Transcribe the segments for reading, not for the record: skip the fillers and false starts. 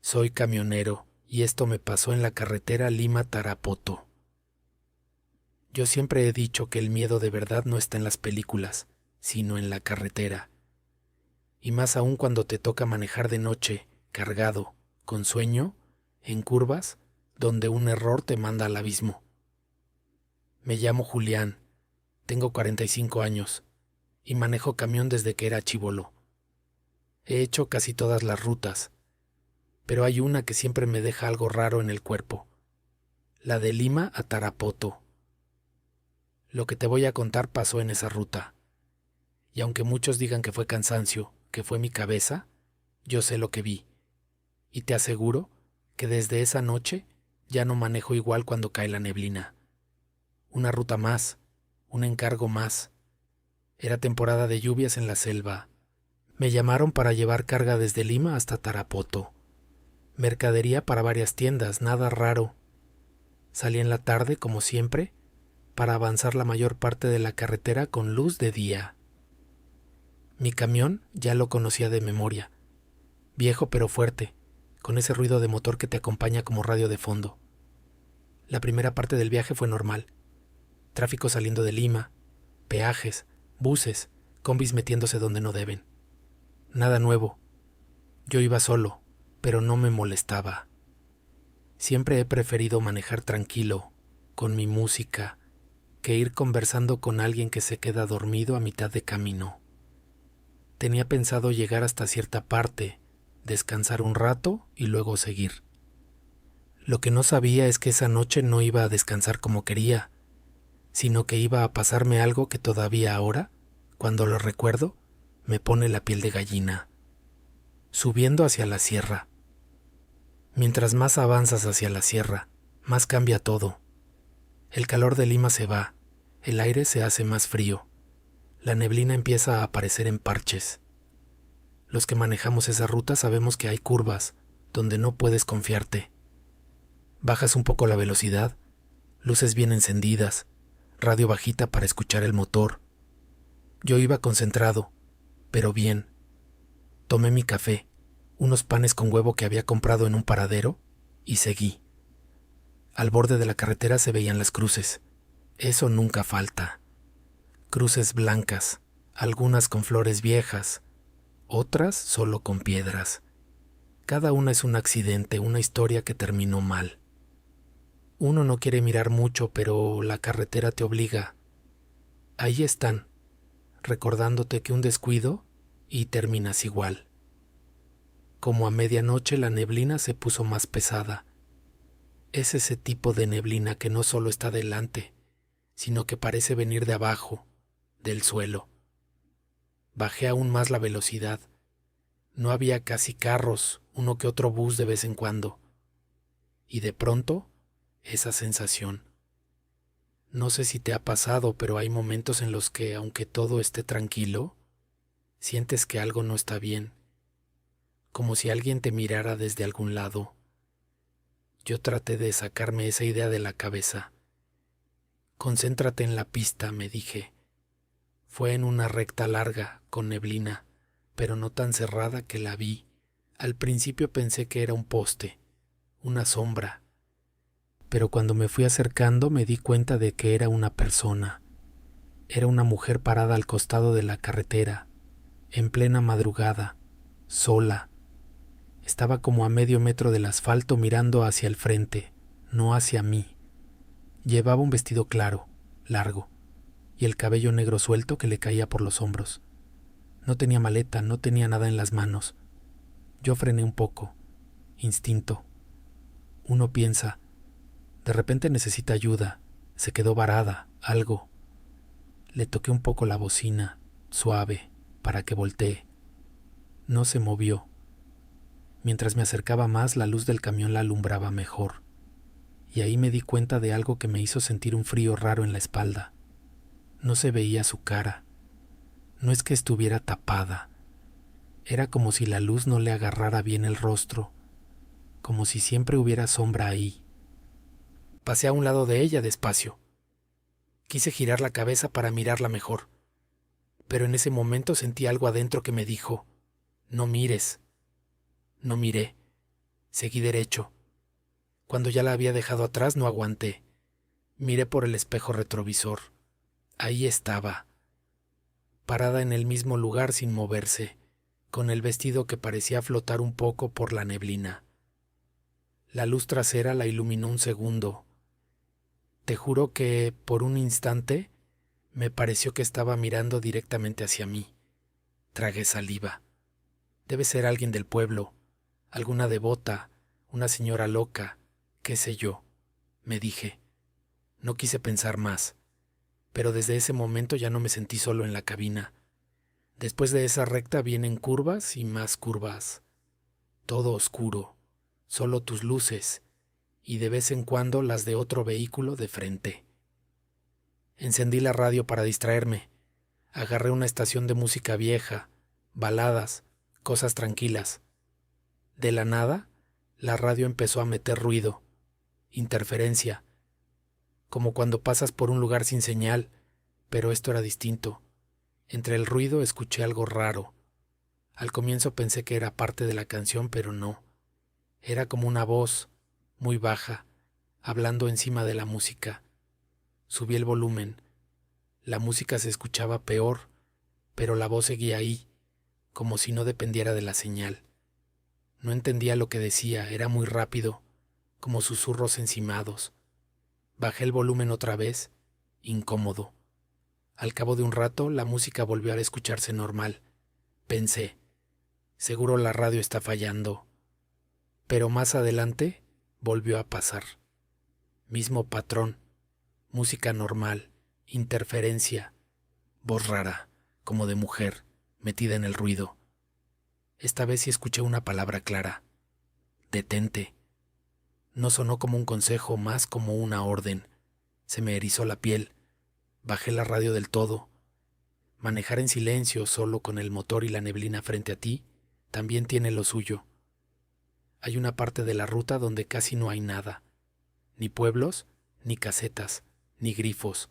Soy camionero y esto me pasó en la carretera Lima-Tarapoto. Yo siempre he dicho que el miedo de verdad no está en las películas, sino en la carretera. Y más aún cuando te toca manejar de noche, cargado, con sueño, en curvas, donde un error te manda al abismo. Me llamo Julián, tengo 45 años y manejo camión desde que era chibolo. He hecho casi todas las rutas, pero hay una que siempre me deja algo raro en el cuerpo, la de Lima a Tarapoto. Lo que te voy a contar pasó en esa ruta, y aunque muchos digan que fue cansancio, que fue mi cabeza, yo sé lo que vi, y te aseguro que desde esa noche ya no manejo igual cuando cae la neblina. Una ruta más, un encargo más. Era temporada de lluvias en la selva. Me llamaron para llevar carga desde Lima hasta Tarapoto. Mercadería para varias tiendas, nada raro. Salí en la tarde, como siempre, para avanzar la mayor parte de la carretera con luz de día. Mi camión ya lo conocía de memoria. Viejo pero fuerte, con ese ruido de motor que te acompaña como radio de fondo. La primera parte del viaje fue normal. Tráfico saliendo de Lima, peajes, buses, combis metiéndose donde no deben. Nada nuevo. Yo iba solo, pero no me molestaba. Siempre he preferido manejar tranquilo, con mi música, que ir conversando con alguien que se queda dormido a mitad de camino. Tenía pensado llegar hasta cierta parte, descansar un rato y luego seguir. Lo que no sabía es que esa noche no iba a descansar como quería, sino que iba a pasarme algo que todavía ahora, cuando lo recuerdo, me pone la piel de gallina. Subiendo hacia la sierra. Mientras más avanzas hacia la sierra, más cambia todo. El calor de Lima se va, el aire se hace más frío, la neblina empieza a aparecer en parches. Los que manejamos esa ruta sabemos que hay curvas donde no puedes confiarte. Bajas un poco la velocidad, luces bien encendidas, radio bajita para escuchar el motor. Yo iba concentrado, pero bien. Tomé mi café, unos panes con huevo que había comprado en un paradero, y seguí. Al borde de la carretera se veían las cruces. Eso nunca falta. Cruces blancas, algunas con flores viejas, otras solo con piedras. Cada una es un accidente, una historia que terminó mal. Uno no quiere mirar mucho, pero la carretera te obliga. Ahí están, recordándote que un descuido y terminas igual. Como a medianoche la neblina se puso más pesada. Es ese tipo de neblina que no solo está delante, sino que parece venir de abajo, del suelo. Bajé aún más la velocidad. No había casi carros, uno que otro bus de vez en cuando. Y de pronto, esa sensación. No sé si te ha pasado, pero hay momentos en los que, aunque todo esté tranquilo, sientes que algo no está bien, como si alguien te mirara desde algún lado. Yo traté de sacarme esa idea de la cabeza. Concéntrate en la pista, me dije. Fue en una recta larga, con neblina, pero no tan cerrada que la vi. Al principio pensé que era un poste, una sombra, pero cuando me fui acercando me di cuenta de que era una persona. Era una mujer parada al costado de la carretera, en plena madrugada, sola. Estaba como a medio metro del asfalto mirando hacia el frente, no hacia mí. Llevaba un vestido claro, largo, y el cabello negro suelto que le caía por los hombros. No tenía maleta, no tenía nada en las manos. Yo frené un poco. Instinto. Uno piensa, de repente necesita ayuda, se quedó varada, algo. Le toqué un poco la bocina, suave, para que voltee. No se movió. Mientras me acercaba más, la luz del camión la alumbraba mejor. Y ahí me di cuenta de algo que me hizo sentir un frío raro en la espalda. No se veía su cara. No es que estuviera tapada. Era como si la luz no le agarrara bien el rostro, como si siempre hubiera sombra ahí. Pasé a un lado de ella despacio. Quise girar la cabeza para mirarla mejor, pero en ese momento sentí algo adentro que me dijo, no mires. No miré. Seguí derecho. Cuando ya la había dejado atrás no aguanté. Miré por el espejo retrovisor. Ahí estaba, parada en el mismo lugar sin moverse, con el vestido que parecía flotar un poco por la neblina. La luz trasera la iluminó un segundo. Te juro que, por un instante, me pareció que estaba mirando directamente hacia mí. Tragué saliva. Debe ser alguien del pueblo, alguna devota, una señora loca, qué sé yo, me dije. No quise pensar más, pero desde ese momento ya no me sentí solo en la cabina. Después de esa recta vienen curvas y más curvas. Todo oscuro, solo tus luces, y de vez en cuando las de otro vehículo de frente. Encendí la radio para distraerme. Agarré una estación de música vieja, baladas, cosas tranquilas. De la nada, la radio empezó a meter ruido, interferencia, como cuando pasas por un lugar sin señal, pero esto era distinto. Entre el ruido escuché algo raro. Al comienzo pensé que era parte de la canción, pero no. Era como una voz, muy baja, hablando encima de la música. Subí el volumen. La música se escuchaba peor, pero la voz seguía ahí, como si no dependiera de la señal. No entendía lo que decía, era muy rápido, como susurros encimados. Bajé el volumen otra vez, incómodo. Al cabo de un rato, la música volvió a escucharse normal. Pensé, seguro la radio está fallando. Pero más adelante volvió a pasar. Mismo patrón, música normal, interferencia, voz rara, como de mujer, metida en el ruido. Esta vez sí escuché una palabra clara. Detente. No sonó como un consejo, más como una orden. Se me erizó la piel. Bajé la radio del todo. Manejar en silencio, solo con el motor y la neblina frente a ti, también tiene lo suyo. Hay una parte de la ruta donde casi no hay nada. Ni pueblos, ni casetas, ni grifos.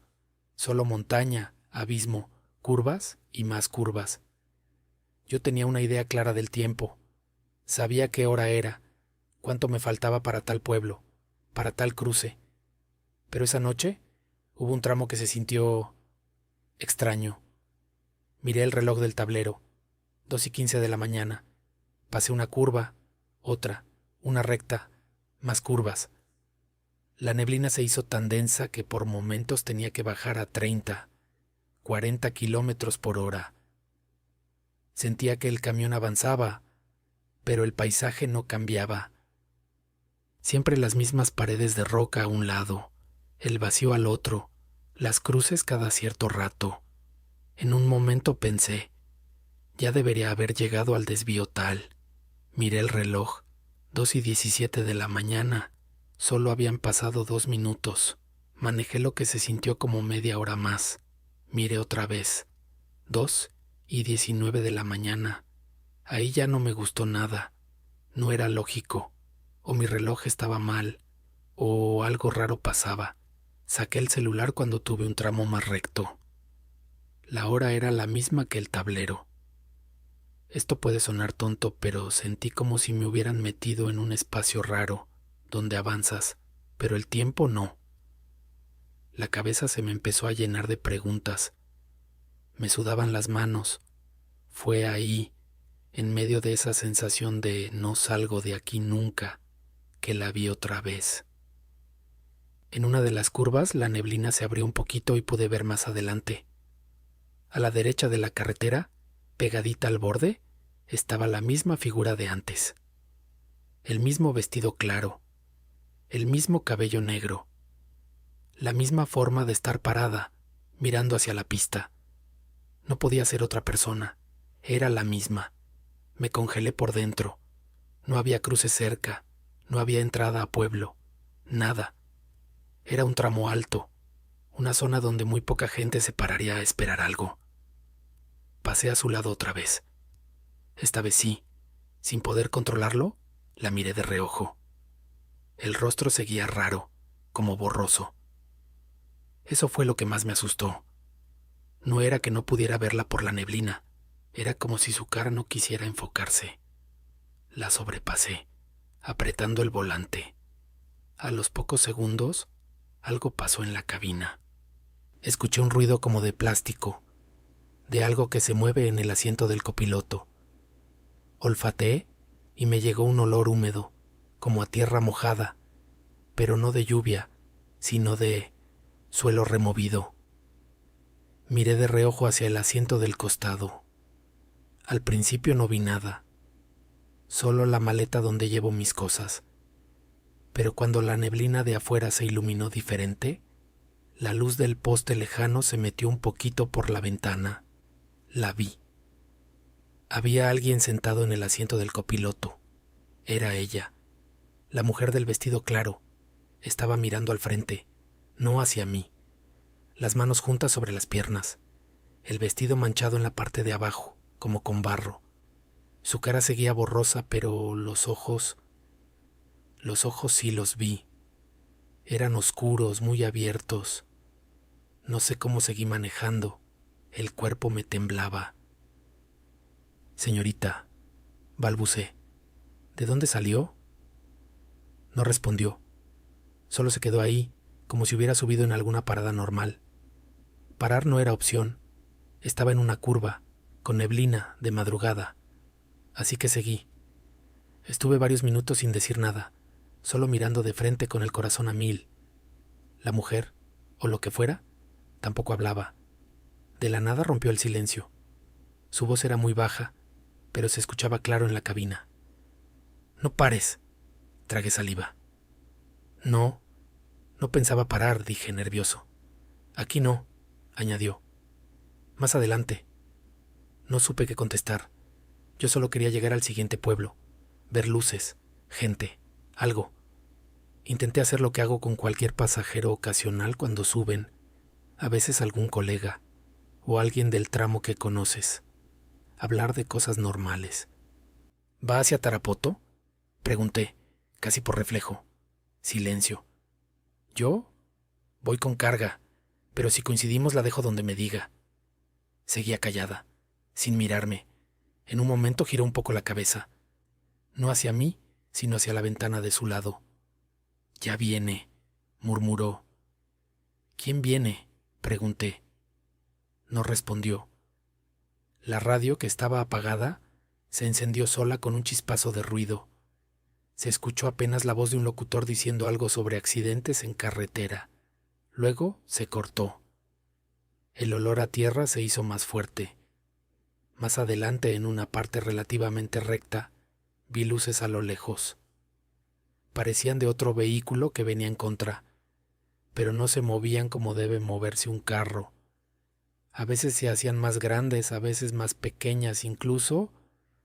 Solo montaña, abismo, curvas y más curvas. Yo tenía una idea clara del tiempo. Sabía qué hora era, cuánto me faltaba para tal pueblo, para tal cruce. Pero esa noche hubo un tramo que se sintió extraño. Miré el reloj del tablero, 2:15 de la mañana. Pasé una curva, otra, una recta, más curvas. La neblina se hizo tan densa que por momentos tenía que bajar a 30, 40 kilómetros por hora. Sentía que el camión avanzaba, pero el paisaje no cambiaba. Siempre las mismas paredes de roca a un lado, el vacío al otro, las cruces cada cierto rato. En un momento pensé, ya debería haber llegado al desvío tal. Miré el reloj, 2:17 de la mañana. Solo habían pasado 2 minutos. Manejé lo que se sintió como media hora más. Miré otra vez, 2:19 de la mañana. Ahí ya no me gustó nada. No era lógico. O mi reloj estaba mal, o algo raro pasaba. Saqué el celular cuando tuve un tramo más recto. La hora era la misma que el tablero. Esto puede sonar tonto, pero sentí como si me hubieran metido en un espacio raro, donde avanzas, pero el tiempo no. La cabeza se me empezó a llenar de preguntas. Me sudaban las manos. Fue ahí, en medio de esa sensación de no salgo de aquí nunca, que la vi otra vez. En una de las curvas la neblina se abrió un poquito y pude ver más adelante. A la derecha de la carretera, pegadita al borde, estaba la misma figura de antes. El mismo vestido claro, el mismo cabello negro, la misma forma de estar parada, mirando hacia la pista. No podía ser otra persona, era la misma. Me congelé por dentro. No había cruce cerca, no había entrada a pueblo, nada. Era un tramo alto, una zona donde muy poca gente se pararía a esperar algo. Pasé a su lado otra vez. Esta vez sí, sin poder controlarlo, la miré de reojo. El rostro seguía raro, como borroso. Eso fue lo que más me asustó. No era que no pudiera verla por la neblina, era como si su cara no quisiera enfocarse. La sobrepasé. apretando el volante. A los pocos segundos, algo pasó en la cabina. Escuché un ruido como de plástico, de algo que se mueve en el asiento del copiloto. Olfateé y me llegó un olor húmedo, como a tierra mojada, pero no de lluvia, sino de suelo removido. Miré de reojo hacia el asiento del costado. Al principio no vi nada, solo la maleta donde llevo mis cosas. Pero cuando la neblina de afuera se iluminó diferente, la luz del poste lejano se metió un poquito por la ventana. La vi. Había alguien sentado en el asiento del copiloto. Era ella, la mujer del vestido claro. Estaba mirando al frente, no hacia mí. Las manos juntas sobre las piernas, el vestido manchado en la parte de abajo, como con barro. Su cara seguía borrosa, pero los ojos sí los vi. Eran oscuros, muy abiertos. No sé cómo seguí manejando. El cuerpo me temblaba. Señorita, balbucé, ¿de dónde salió? No respondió. Solo se quedó ahí, como si hubiera subido en alguna parada normal. Parar no era opción. Estaba en una curva, con neblina, de madrugada. Así que seguí. Estuve varios minutos sin decir nada, solo mirando de frente con el corazón a mil. La mujer, o lo que fuera, tampoco hablaba. De la nada rompió el silencio. Su voz era muy baja, pero se escuchaba claro en la cabina. «No pares», tragué saliva. No pensaba parar, dije nervioso. «Aquí no», añadió. «Más adelante». No supe qué contestar. Yo solo quería llegar al siguiente pueblo, ver luces, gente, algo. Intenté hacer lo que hago con cualquier pasajero ocasional cuando suben, a veces algún colega o alguien del tramo que conoces. Hablar de cosas normales. «¿Va hacia Tarapoto?», pregunté, casi por reflejo. Silencio. «¿Yo? Voy con carga, pero si coincidimos la dejo donde me diga». Seguía callada, sin mirarme. En un momento giró un poco la cabeza. No hacia mí, sino hacia la ventana de su lado. «Ya viene», murmuró. «¿Quién viene?», pregunté. No respondió. La radio, que estaba apagada, se encendió sola con un chispazo de ruido. Se escuchó apenas la voz de un locutor diciendo algo sobre accidentes en carretera. Luego se cortó. El olor a tierra se hizo más fuerte. Más adelante, en una parte relativamente recta, vi luces a lo lejos. Parecían de otro vehículo que venía en contra, pero no se movían como debe moverse un carro. A veces se hacían más grandes, a veces más pequeñas incluso,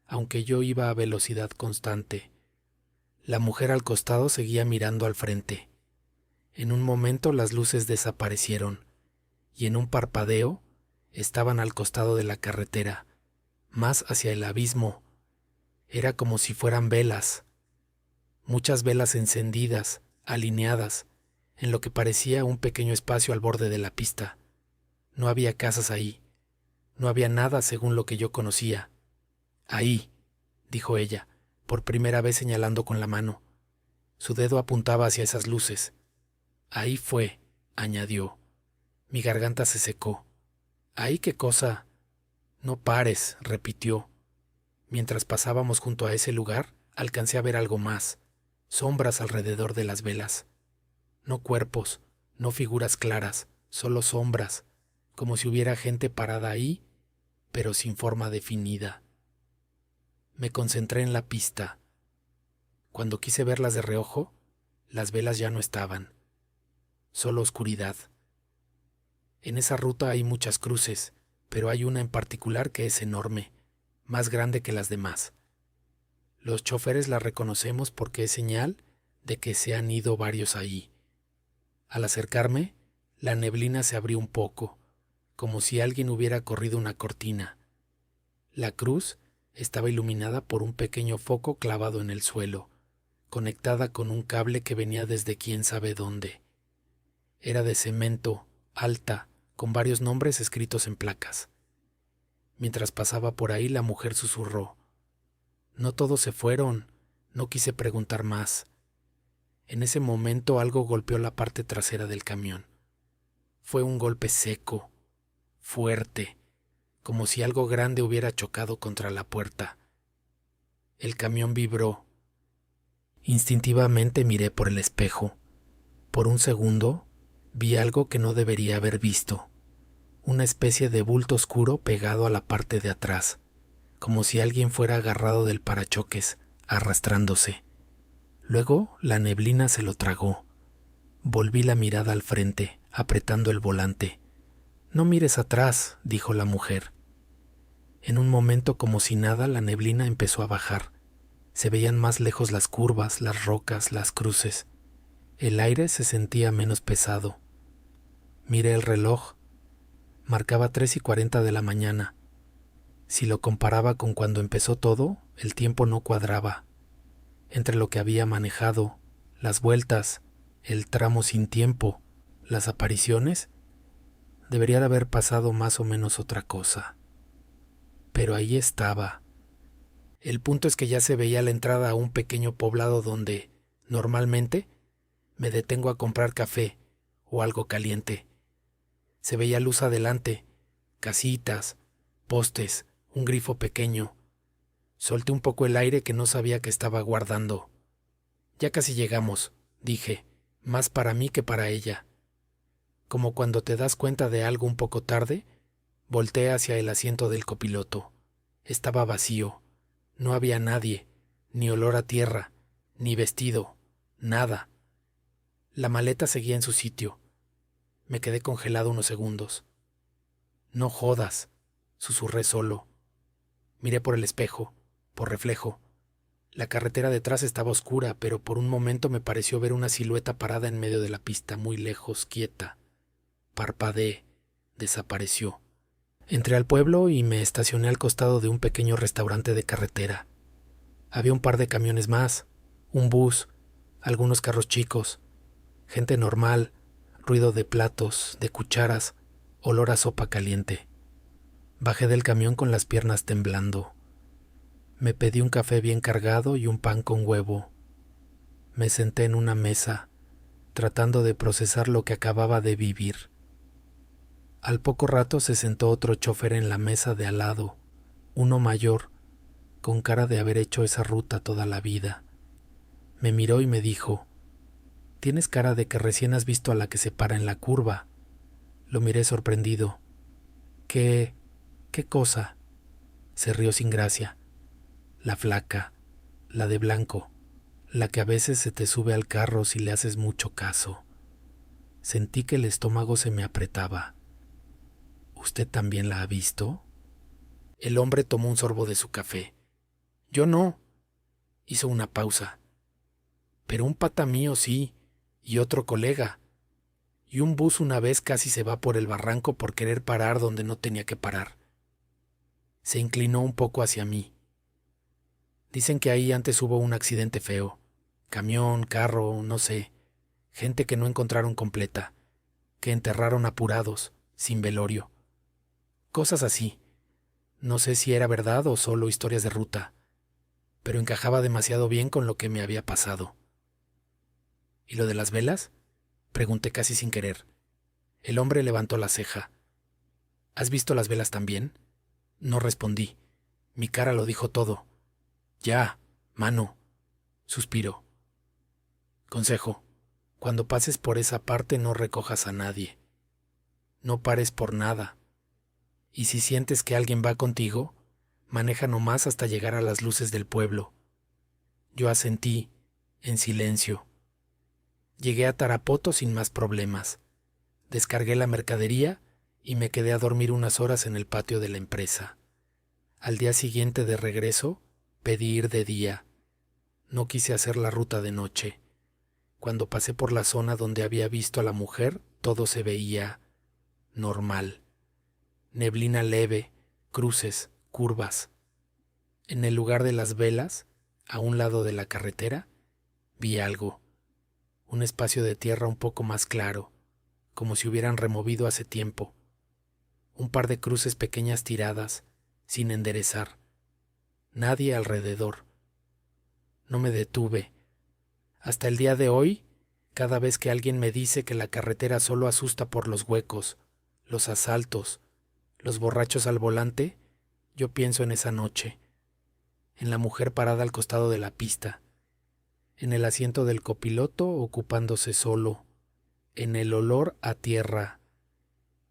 aunque yo iba a velocidad constante. La mujer al costado seguía mirando al frente. En un momento las luces desaparecieron, y en un parpadeo estaban al costado de la carretera, más hacia el abismo. Era como si fueran velas, muchas velas encendidas, alineadas, en lo que parecía un pequeño espacio al borde de la pista. No había casas ahí, no había nada según lo que yo conocía. «Ahí», dijo ella, por primera vez señalando con la mano. Su dedo apuntaba hacia esas luces. «Ahí fue», añadió. Mi garganta se secó. «¿Ahí qué cosa?» «No pares», repitió. Mientras pasábamos junto a ese lugar, alcancé a ver algo más, sombras alrededor de las velas. No cuerpos, no figuras claras, solo sombras, como si hubiera gente parada ahí, pero sin forma definida. Me concentré en la pista. Cuando quise verlas de reojo, las velas ya no estaban. Solo oscuridad. En esa ruta hay muchas cruces, pero hay una en particular que es enorme, más grande que las demás. Los choferes la reconocemos porque es señal de que se han ido varios ahí. Al acercarme, la neblina se abrió un poco, como si alguien hubiera corrido una cortina. La cruz estaba iluminada por un pequeño foco clavado en el suelo, conectada con un cable que venía desde quién sabe dónde. Era de cemento, alta, con varios nombres escritos en placas. Mientras pasaba por ahí, la mujer susurró: «No todos se fueron, No quise preguntar más. En ese momento algo golpeó la parte trasera del camión. Fue un golpe seco, fuerte, como si algo grande hubiera chocado contra la puerta. El camión vibró. Instintivamente miré por el espejo. Por un segundo vi algo que no debería haber visto. Una especie de bulto oscuro pegado a la parte de atrás, como si alguien fuera agarrado del parachoques, arrastrándose. Luego la neblina se lo tragó. Volví la mirada al frente, apretando el volante. «No mires atrás», dijo la mujer. En un momento, como si nada, la neblina empezó a bajar. Se veían más lejos las curvas, las rocas, las cruces. El aire se sentía menos pesado. Miré el reloj. Marcaba 3:40 de la mañana. Si lo comparaba con cuando empezó todo, el tiempo no cuadraba. Entre lo que había manejado, las vueltas, el tramo sin tiempo, las apariciones, debería de haber pasado más o menos otra cosa. Pero ahí estaba. El punto es que ya se veía la entrada a un pequeño poblado donde, normalmente, me detengo a comprar café o algo caliente. Se veía luz adelante, casitas, postes, un grifo pequeño. Solté un poco el aire que no sabía que estaba guardando. «Ya casi llegamos», dije, más para mí que para ella. Como cuando te das cuenta de algo un poco tarde, volteé hacia el asiento del copiloto. Estaba vacío. No había nadie, ni olor a tierra, ni vestido, nada. La maleta seguía en su sitio. Me quedé congelado unos segundos. «No jodas», susurré solo. Miré por el espejo, por reflejo. La carretera detrás estaba oscura, pero por un momento me pareció ver una silueta parada en medio de la pista, muy lejos, quieta. Parpadeé. Desapareció. Entré al pueblo y me estacioné al costado de un pequeño restaurante de carretera. Había un par de camiones más, un bus, algunos carros chicos, gente normal, ruido de platos, de cucharas, olor a sopa caliente. Bajé del camión con las piernas temblando. Me pedí un café bien cargado y un pan con huevo. Me senté en una mesa, tratando de procesar lo que acababa de vivir. Al poco rato se sentó otro chofer en la mesa de al lado, uno mayor, con cara de haber hecho esa ruta toda la vida. Me miró y me dijo: «Tienes cara de que recién has visto a la que se para en la curva». Lo miré sorprendido. ¿Qué cosa?» Se rió sin gracia. «La flaca, la de blanco, la que a veces se te sube al carro si le haces mucho caso». Sentí que el estómago se me apretaba. «¿Usted también la ha visto?» El hombre tomó un sorbo de su café. «Yo no». Hizo una pausa. «Pero un pata mío sí, y otro colega. Y un bus una vez casi se va por el barranco por querer parar donde no tenía que parar». Se inclinó un poco hacia mí. «Dicen que ahí antes hubo un accidente feo. Camión, carro, no sé. Gente que no encontraron completa. Que enterraron apurados, sin velorio. Cosas así. No sé si era verdad o solo historias de ruta, pero encajaba demasiado bien con lo que me había pasado». «¿Y lo de las velas?», pregunté casi sin querer. El hombre levantó la ceja. «¿Has visto las velas también?». No respondí. Mi cara lo dijo todo. «Ya, mano», suspiró. «Consejo: cuando pases por esa parte no recojas a nadie. No pares por nada. Y si sientes que alguien va contigo, maneja nomás hasta llegar a las luces del pueblo». Yo asentí, en silencio. Llegué a Tarapoto sin más problemas. Descargué la mercadería y me quedé a dormir unas horas en el patio de la empresa. Al día siguiente de regreso, pedí ir de día. No quise hacer la ruta de noche. Cuando pasé por la zona donde había visto a la mujer, todo se veía normal. Neblina leve, cruces, curvas. En el lugar de las velas, a un lado de la carretera, vi algo. Un espacio de tierra un poco más claro, como si hubieran removido hace tiempo. Un par de cruces pequeñas tiradas, sin enderezar. Nadie alrededor. no me detuve. Hasta el día de hoy, cada vez que alguien me dice que la carretera solo asusta por los huecos, los asaltos, los borrachos al volante, yo pienso en esa noche, en la mujer parada al costado de la pista, en el asiento del copiloto ocupándose solo, en el olor a tierra,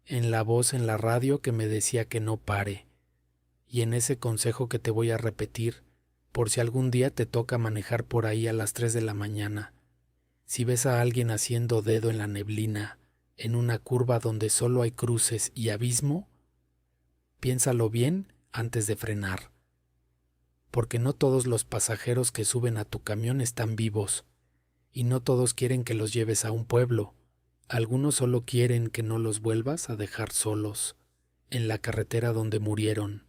en la voz en la radio que me decía que no pare, y en ese consejo que te voy a repetir por si algún día te toca manejar por ahí a las 3 de la mañana. Si ves a alguien haciendo dedo en la neblina, en una curva donde solo hay cruces y abismo, piénsalo bien antes de frenar, porque no todos los pasajeros que suben a tu camión están vivos, y no todos quieren que los lleves a un pueblo. Algunos solo quieren que no los vuelvas a dejar solos, en la carretera donde murieron.